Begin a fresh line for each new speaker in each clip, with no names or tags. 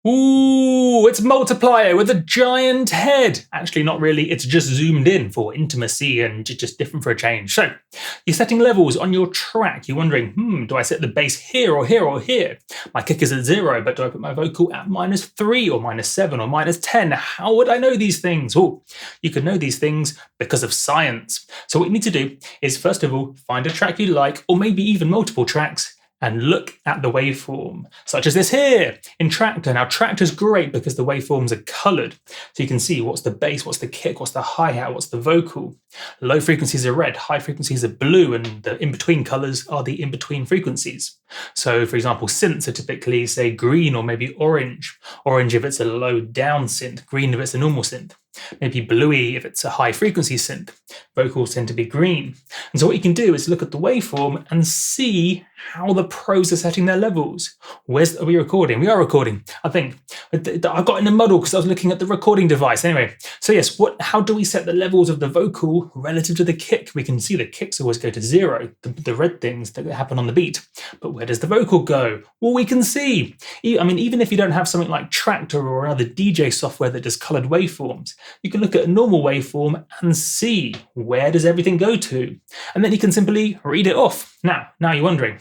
Ooh, it's Multiplier with a giant head. Actually, not really. It's just zoomed in for intimacy and just different for a change. So you're setting levels on your track. You're wondering, do I set the bass here or here or here? My kick is at 0, but do I put my vocal at -3 or -7 or -10? How would I know these things? Oh, you can know these things because of science. So what you need to do is, first of all, find a track you like, or maybe even multiple tracks, and look at the waveform, such as this here in Tractor. Now, Tractor's great because the waveforms are colored. So you can see what's the bass, what's the kick, what's the hi-hat, what's the vocal. Low frequencies are red, high frequencies are blue, and the in-between colors are the in-between frequencies. So, for example, synths are typically, say, green or maybe orange. Orange if it's a low down synth, green if it's a normal synth. Maybe bluey if it's a high frequency synth. Vocals tend to be green. And so what you can do is look at the waveform and see how the pros are setting their levels. Are we recording? We are recording, I think. I got in a muddle because I was looking at the recording device. Anyway, so yes, how do we set the levels of the vocal relative to the kick? We can see the kicks always go to 0, the red things that happen on the beat. But where does the vocal go? Well, we can see. I mean, even if you don't have something like Tractor or another DJ software that does colored waveforms, you can look at a normal waveform and see where does everything go to. And then you can simply read it off. Now you're wondering,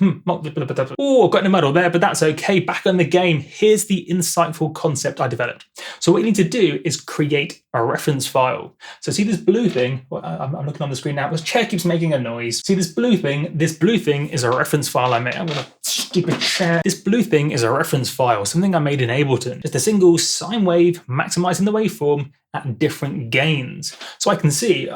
oh, I've got in a muddle there, but that's okay. Back on the game, here's the insightful concept I developed. So what you need to do is create a reference file. So see this blue thing? Well, I'm looking on the screen now. This chair keeps making a noise. See this blue thing? This blue thing is a reference file I made. I'm gonna stupid chair. This blue thing is a reference file, something I made in Ableton. Just a single sine wave maximizing the waveform at different gains. So I can see,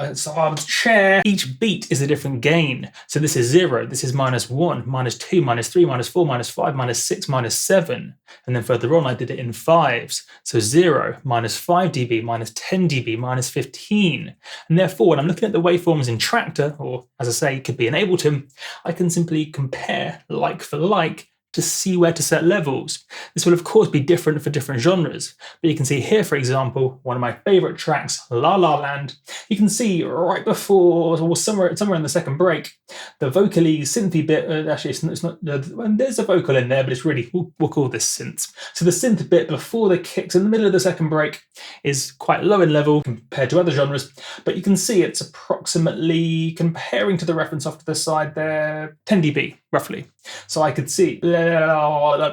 chair, each beat is a different gain. So this is 0, this is -1, -2, -3, -4, -5, -6, -7. And then further on, I did it in 5s. So 0, -5 dB, -10 dB, -15. And therefore, when I'm looking at the waveforms in Tractor, or as I say, it could be in Ableton, I can simply compare like for like to see where to set levels. This will of course be different for different genres, but you can see here, for example, one of my favorite tracks, La La Land. You can see right before, or somewhere in the second break, the vocally synthy bit, actually it's not, there's a vocal in there, but it's really, we'll call this synths. So the synth bit before the kicks in the middle of the second break is quite low in level compared to other genres, but you can see it's approximately, comparing to the reference off to the side there, 10 dB, roughly. So I could see,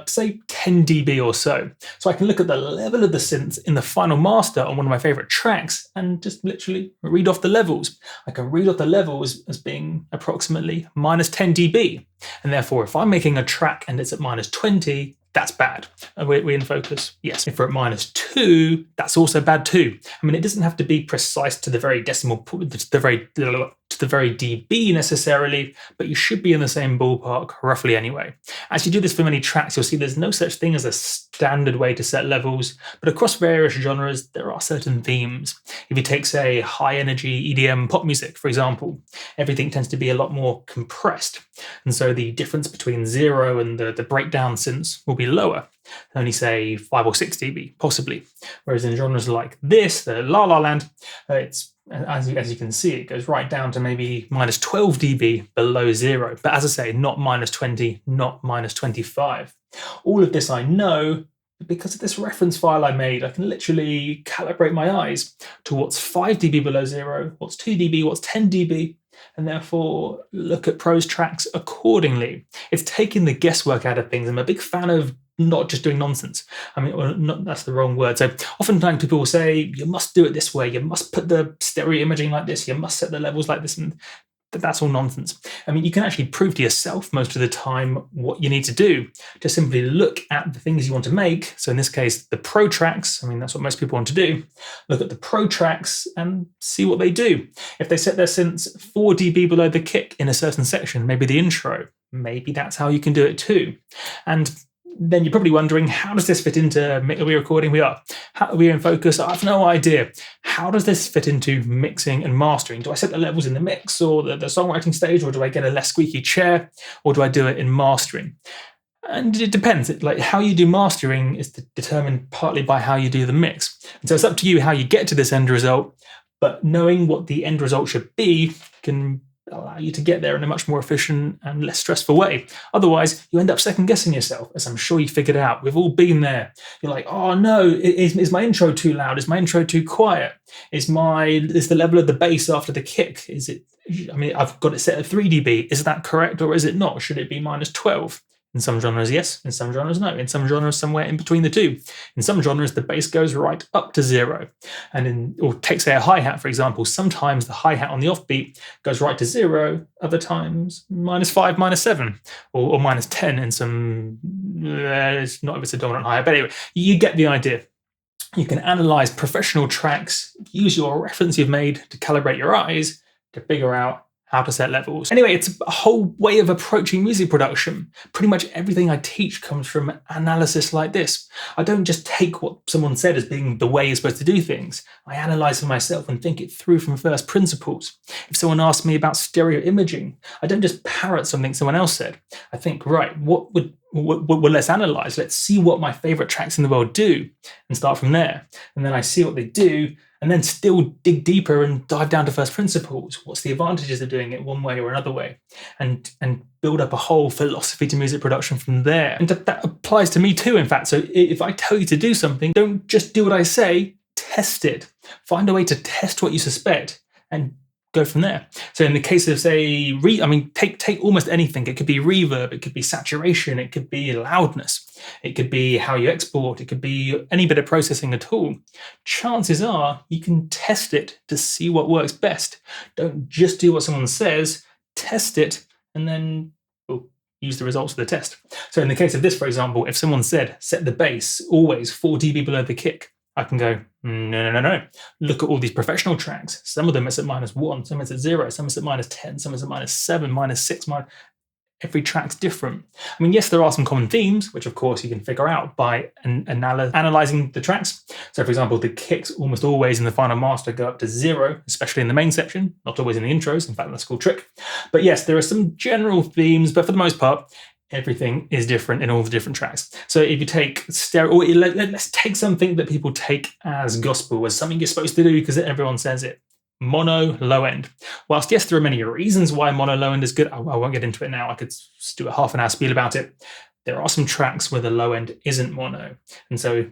say 10 dB or so. So I can look at the level of the synths in the final master on one of my favorite tracks and just literally read off the levels. I can read off the levels as being approximately -10 dB. And therefore, if I'm making a track and it's at -20, that's bad. Are we in focus? Yes. If we're at -2, that's also bad too. I mean, it doesn't have to be precise to the very decimal, to the very dB necessarily, but you should be in the same ballpark roughly anyway. As you do this for many tracks, you'll see there's no such thing as a standard way to set levels, but across various genres, there are certain themes. If you take, say, high energy EDM pop music, for example, everything tends to be a lot more compressed. And so the difference between 0 and the breakdown synths will be lower, only say 5 or 6 dB, possibly. Whereas in genres like this, the La La Land, it's, as you can see, it goes right down to maybe -12 dB below 0. But as I say, not -20, not -25. All of this I know because of this reference file I made. I can literally calibrate my eyes to what's 5 dB below 0, what's 2 dB, what's 10 dB, and therefore look at prose tracks accordingly. It's taking the guesswork out of things. I'm a big fan of not just doing nonsense. I mean, well, that's the wrong word. So oftentimes people will say, you must do it this way, you must put the stereo imaging like this, you must set the levels like this, and that's all nonsense. I mean, you can actually prove to yourself most of the time what you need to do. Just simply look at the things you want to make. So in this case, the pro tracks, I mean, that's what most people want to do. Look at the pro tracks and see what they do. If they set their synths 4 dB below the kick in a certain section, maybe the intro, maybe that's how you can do it too. And then you're probably wondering, how does this fit into, are we recording? We are. Are we in focus? I have no idea. How does this fit into mixing and mastering? Do I set the levels in the mix or the songwriting stage, or do I get a less squeaky chair, or do I do it in mastering? And it depends. Like, how you do mastering is determined partly by how you do the mix. And so it's up to you how you get to this end result, but knowing what the end result should be can allow you to get there in a much more efficient and less stressful way. Otherwise, you end up second guessing yourself, as I'm sure you figured out. We've all been there. You're like, oh no, is my intro too loud? Is my intro too quiet? Is the level of the bass after the kick? I've got it set at 3 dB. Is that correct or is it not? Should it be minus 12? In some genres, yes. In some genres, no. In some genres, somewhere in between the two. In some genres, the bass goes right up to 0. Or take, say, a hi-hat, for example. Sometimes the hi-hat on the offbeat goes right to 0. Other times, minus 5, minus 7. Or minus 10 in some... it's not if it's a dominant hi-hat. But anyway, you get the idea. You can analyze professional tracks, use your reference you've made to calibrate your eyes to figure out how to set levels. Anyway, it's a whole way of approaching music production. Pretty much everything I teach comes from analysis like this. I don't just take what someone said as being the way you're supposed to do things. I analyze it myself and think it through from first principles. If someone asks me about stereo imaging, I don't just parrot something someone else said. I think, right, well, let's analyze. Let's see what my favorite tracks in the world do and start from there. And then I see what they do and then still dig deeper and dive down to first principles. What's the advantages of doing it one way or another way? And build up a whole philosophy to music production from there. And that applies to me too, in fact. So if I tell you to do something, don't just do what I say, test it. Find a way to test what you suspect and go from there. So in the case of, say, take almost anything. It could be reverb, it could be saturation, it could be loudness, it could be how you export, it could be any bit of processing at all. Chances are you can test it to see what works best. Don't just do what someone says, test it, and then use the results of the test. So in the case of this, for example, if someone said, set the bass always 4 dB below the kick, I can go, no. Look at all these professional tracks. Some of them it's at -1, some it's at 0, some it's at -10, some it's at -7, -6. Every track's different. I mean, yes, there are some common themes, which of course you can figure out by analyzing the tracks. So for example, the kicks almost always in the final master go up to 0, especially in the main section, not always in the intros. In fact, that's a cool trick. But yes, there are some general themes, but for the most part, everything is different in all the different tracks. So if you take stereo, or let's take something that people take as gospel, as something you're supposed to do because everyone says it. Mono low end. Whilst yes, there are many reasons why mono low end is good. I won't get into it now. I could do a half an hour spiel about it. There are some tracks where the low end isn't mono. And so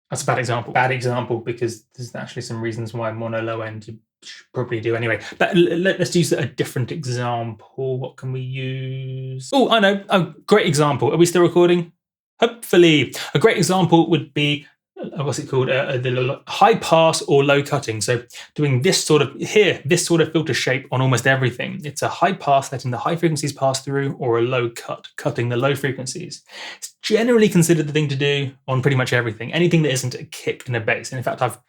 that's a bad example. Bad example because there's actually some reasons why mono low end you should probably do anyway. But let's use a different example. What can we use? Oh, I know. A great example. Are we still recording? Hopefully. A great example would be what's it called? The high pass or low cutting. So doing this sort of filter shape on almost everything. It's a high pass, letting the high frequencies pass through, or a low cut, cutting the low frequencies. It's generally considered the thing to do on pretty much everything. Anything that isn't a kick and a bass. And in fact, I've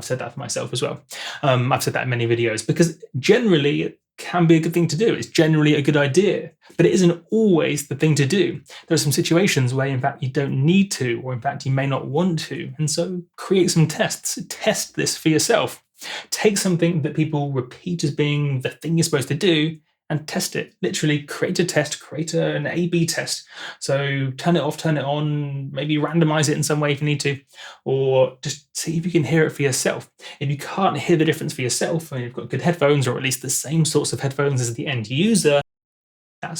said that for myself as well. I've said that in many videos because generally it can be a good thing to do. It's generally a good idea, but it isn't always the thing to do. There are some situations where, in fact, you don't need to, or in fact, you may not want to. And so create some tests. Test this for yourself. Take something that people repeat as being the thing you're supposed to do and test it. Literally create a test, create an A/B test. So turn it off, turn it on, maybe randomize it in some way if you need to, or just see if you can hear it for yourself. If you can't hear the difference for yourself, and you've got good headphones, or at least the same sorts of headphones as the end user, I can't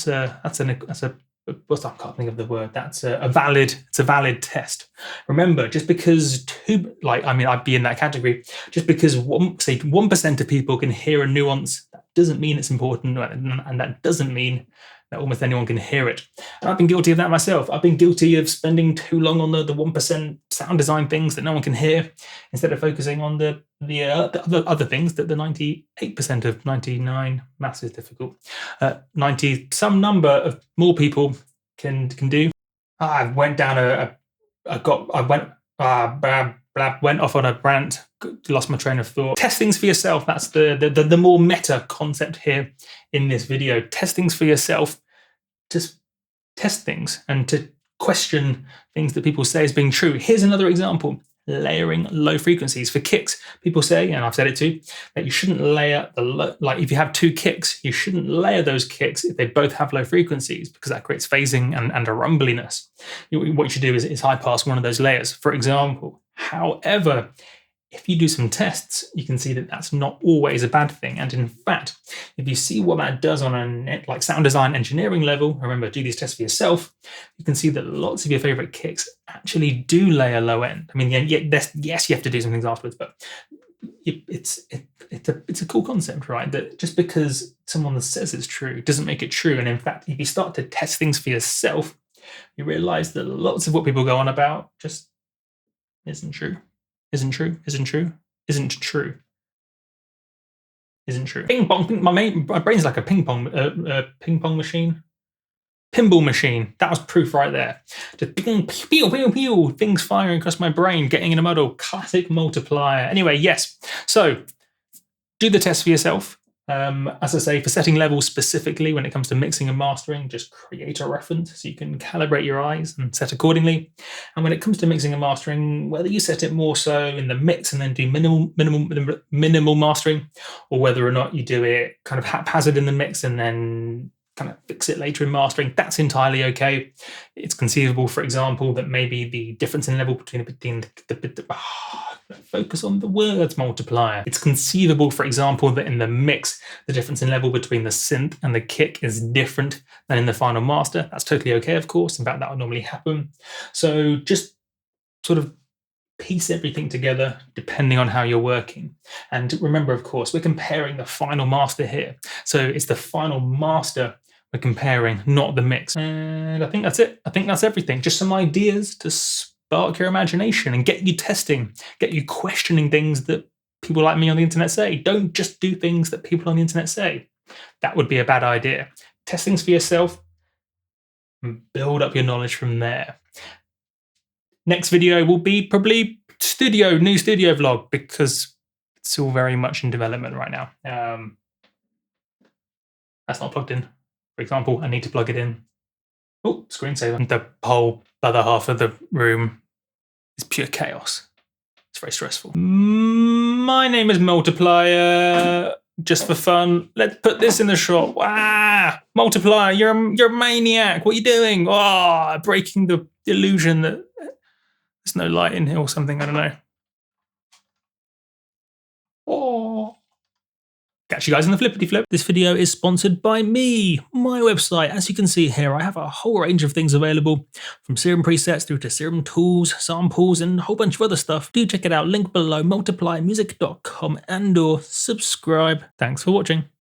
think of the word. It's a valid test. Remember, just because I'd be in that category. Just because 1% of people can hear a nuance, that doesn't mean it's important, and that doesn't mean that almost anyone can hear it. And I've been guilty of that myself. I've been guilty of spending too long on the 1% sound design things that no one can hear, instead of focusing on the other things that the 98% of 99, maths is difficult, 90 some number of more people can do. I went down went off on a rant, lost my train of thought. Test things for yourself. That's the more meta concept here in this video. Test things for yourself. Just test things and to question things that people say as being true. Here's another example. Layering low frequencies for kicks. People say, and I've said it too, that you shouldn't layer if you have 2 kicks, you shouldn't layer those kicks if they both have low frequencies, because that creates phasing and a rumbliness. What you should do is high pass one of those layers, for example. However, if you do some tests, you can see that that's not always a bad thing. And in fact, if you see what that does on a like sound design engineering level, remember, do these tests for yourself, you can see that lots of your favorite kicks actually do lay a low end. I mean, yes, you have to do some things afterwards, but it's a cool concept, right? That just because someone says it's true doesn't make it true. And in fact, if you start to test things for yourself, you realize that lots of what people go on about just isn't true. Isn't true, isn't true, isn't true, isn't true. Ping pong, my brain's like a ping pong machine. Pinball machine, that was proof right there. Just pew, pew, pew, pew, things firing across my brain, getting in a muddle, classic multiplier. Anyway, yes, so do the test for yourself. As I say, for setting levels specifically when it comes to mixing and mastering, just create a reference so you can calibrate your eyes and set accordingly. And when it comes to mixing and mastering, whether you set it more so in the mix and then do minimal mastering, or whether or not you do it kind of haphazard in the mix and then kind of fix it later in mastering, that's entirely okay. It's conceivable, for example, that maybe the difference in level between focus on the words multiplier. It's conceivable, for example, that in the mix, the difference in level between the synth and the kick is different than in the final master. That's totally okay, of course. In fact, that would normally happen. So just sort of piece everything together depending on how you're working. And remember, of course, we're comparing the final master here. So it's the final master we're comparing, not the mix. And I think that's it. I think that's everything. Just some ideas to spark your imagination and get you testing, get you questioning things that people like me on the internet say. Don't just do things that people on the internet say. That would be a bad idea. Test things for yourself and build up your knowledge from there. Next video will be probably new studio vlog, because it's all very much in development right now. That's not plugged in. For example, I need to plug it in. Oh, screensaver. The whole other half of the room is pure chaos. It's very stressful. My name is Multiplier. Just for fun, let's put this in the shot. Wow, Multiplier, you're a maniac. What are you doing? Oh, breaking the illusion that there's no light in here or something. I don't know. Oh. Catch you guys in the flippity flip. This video is sponsored by me, my website. As you can see here, I have a whole range of things available, from Serum presets through to Serum tools, samples, and a whole bunch of other stuff. Do check it out, link below, multipliermusic.com, and/or subscribe. Thanks for watching.